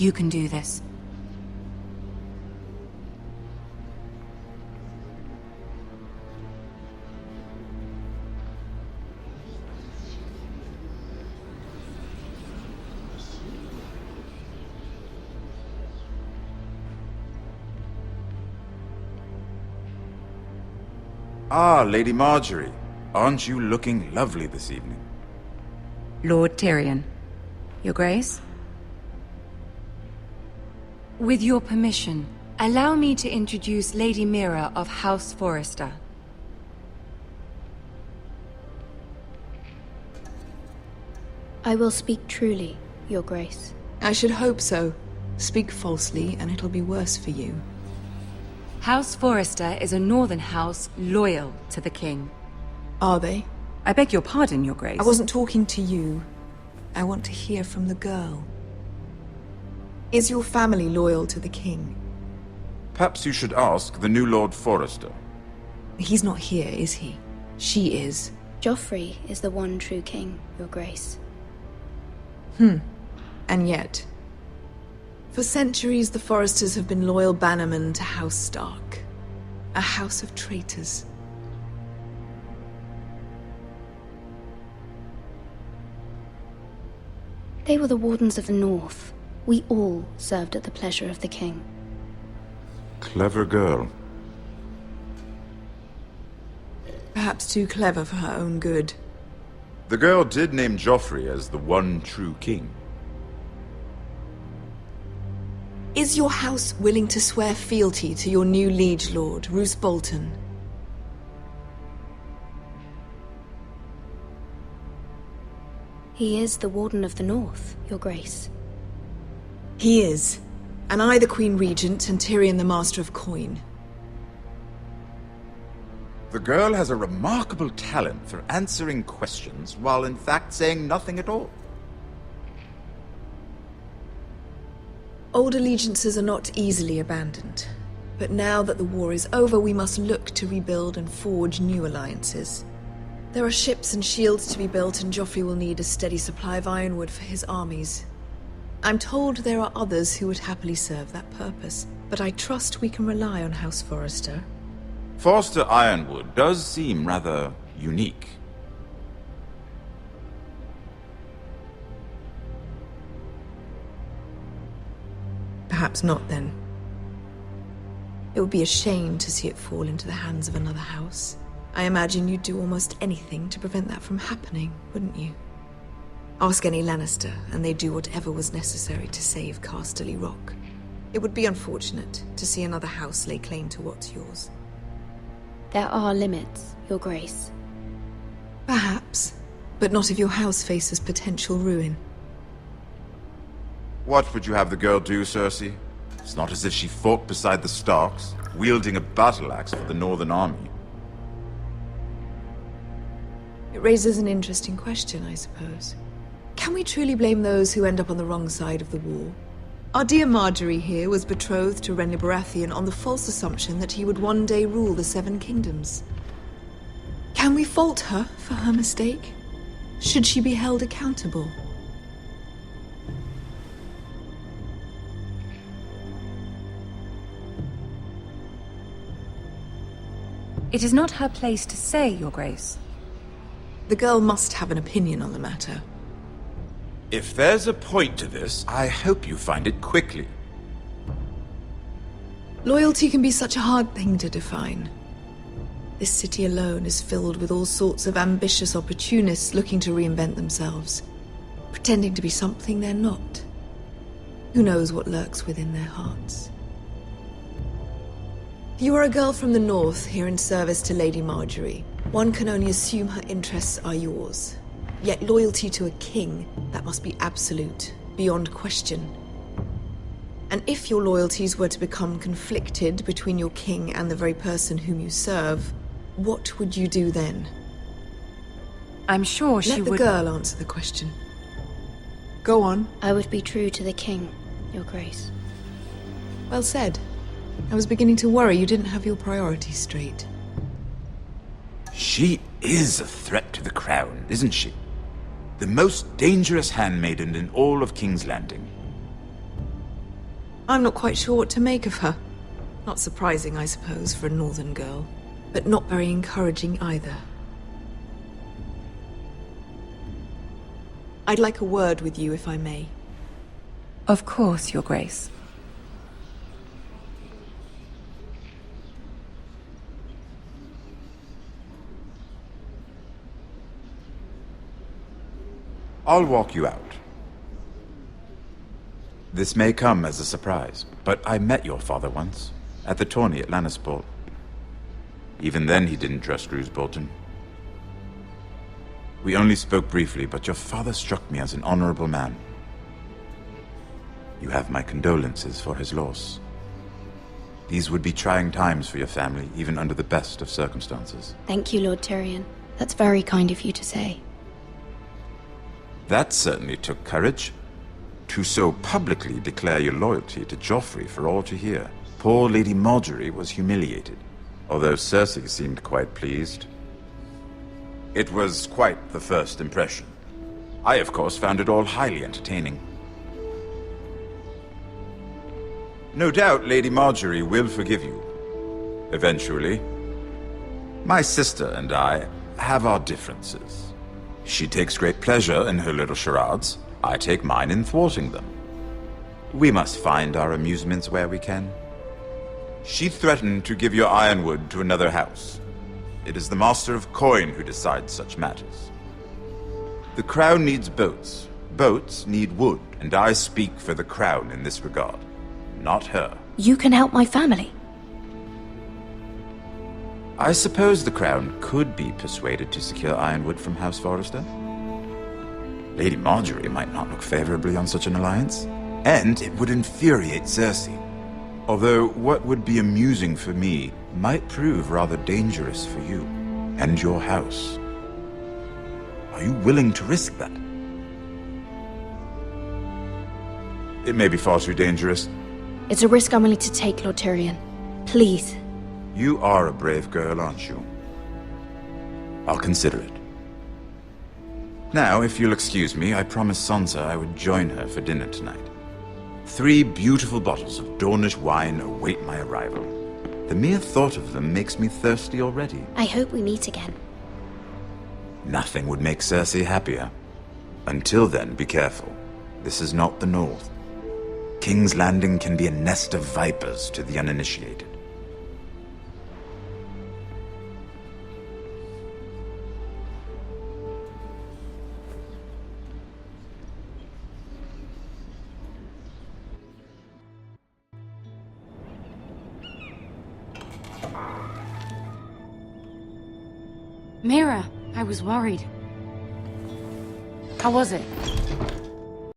You can do this. Ah, Lady Marjorie. Aren't you looking lovely this evening? Lord Tyrion. Your Grace? With your permission, allow me to introduce Lady Mira of House Forrester. I will speak truly, Your Grace. I should hope so. Speak falsely, and it'll be worse for you. House Forrester is a northern house loyal to the king. Are they? I beg your pardon, Your Grace. I wasn't talking to you. I want to hear from the girl. Is your family loyal to the king? Perhaps you should ask the new Lord Forrester. He's not here, is he? She is. Joffrey is the one true king, Your Grace. And yet, for centuries the Forresters have been loyal bannermen to House Stark. A house of traitors. They were the Wardens of the North. We all served at the pleasure of the king. Clever girl. Perhaps too clever for her own good. The girl did name Joffrey as the one true king. Is your house willing to swear fealty to your new liege lord, Roose Bolton? He is the Warden of the North, Your Grace. He is. And I the Queen Regent and Tyrion the Master of Coin. The girl has a remarkable talent for answering questions while in fact saying nothing at all. Old allegiances are not easily abandoned. But now that the war is over, we must look to rebuild and forge new alliances. There are ships and shields to be built, and Joffrey will need a steady supply of ironwood for his armies. I'm told there are others who would happily serve that purpose, but I trust we can rely on House Forrester. Forster Ironwood does seem rather unique. Perhaps not, then. It would be a shame to see it fall into the hands of another house. I imagine you'd do almost anything to prevent that from happening, wouldn't you? Ask any Lannister, and they'd do whatever was necessary to save Casterly Rock. It would be unfortunate to see another house lay claim to what's yours. There are limits, Your Grace. Perhaps, but not if your house faces potential ruin. What would you have the girl do, Cersei? It's not as if she fought beside the Starks, wielding a battle axe for the Northern Army. It raises an interesting question, I suppose. Can we truly blame those who end up on the wrong side of the war? Our dear Marjorie here was betrothed to Renly Baratheon on the false assumption that he would one day rule the Seven Kingdoms. Can we fault her for her mistake? Should she be held accountable? It is not her place to say, Your Grace. The girl must have an opinion on the matter. If there's a point to this, I hope you find it quickly. Loyalty can be such a hard thing to define. This city alone is filled with all sorts of ambitious opportunists looking to reinvent themselves, pretending to be something they're not. Who knows what lurks within their hearts? You are a girl from the north, here in service to Lady Marjorie. One can only assume her interests are yours. Yet loyalty to a king, that must be absolute, beyond question. And if your loyalties were to become conflicted between your king and the very person whom you serve, what would you do then? I'm sure she would... Let the girl answer the question. Go on. I would be true to the king, Your Grace. Well said. I was beginning to worry you didn't have your priorities straight. She is a threat to the crown, isn't she? The most dangerous handmaiden in all of King's Landing. I'm not quite sure what to make of her. Not surprising, I suppose, for a northern girl, but not very encouraging either. I'd like a word with you, if I may. Of course, Your Grace. I'll walk you out. This may come as a surprise, but I met your father once, at the tourney at Lannisport. Even then he didn't trust Roose Bolton. We only spoke briefly, but your father struck me as an honorable man. You have my condolences for his loss. These would be trying times for your family, even under the best of circumstances. Thank you, Lord Tyrion. That's very kind of you to say. That certainly took courage. To so publicly declare your loyalty to Joffrey for all to hear. Poor Lady Margaery was humiliated, although Cersei seemed quite pleased. It was quite the first impression. I, of course, found it all highly entertaining. No doubt Lady Margaery will forgive you. Eventually. My sister and I have our differences. She takes great pleasure in her little charades. I take mine in thwarting them. We must find our amusements where we can. She threatened to give your ironwood to another house. It is the Master of Coin who decides such matters. The Crown needs boats. Boats need wood, and I speak for the Crown in this regard. Not her. You can help my family. I suppose the Crown could be persuaded to secure ironwood from House Forrester. Lady Margaery might not look favorably on such an alliance, and it would infuriate Cersei. Although what would be amusing for me might prove rather dangerous for you and your house. Are you willing to risk that? It may be far too dangerous. It's a risk I'm willing to take, Lord Tyrion. Please. You are a brave girl, aren't you? I'll consider it. Now, if you'll excuse me, I promised Sansa I would join her for dinner tonight. 3 beautiful bottles of Dornish wine await my arrival. The mere thought of them makes me thirsty already. I hope we meet again. Nothing would make Cersei happier. Until then, be careful. This is not the North. King's Landing can be a nest of vipers to the uninitiated. Mira, I was worried. How was it?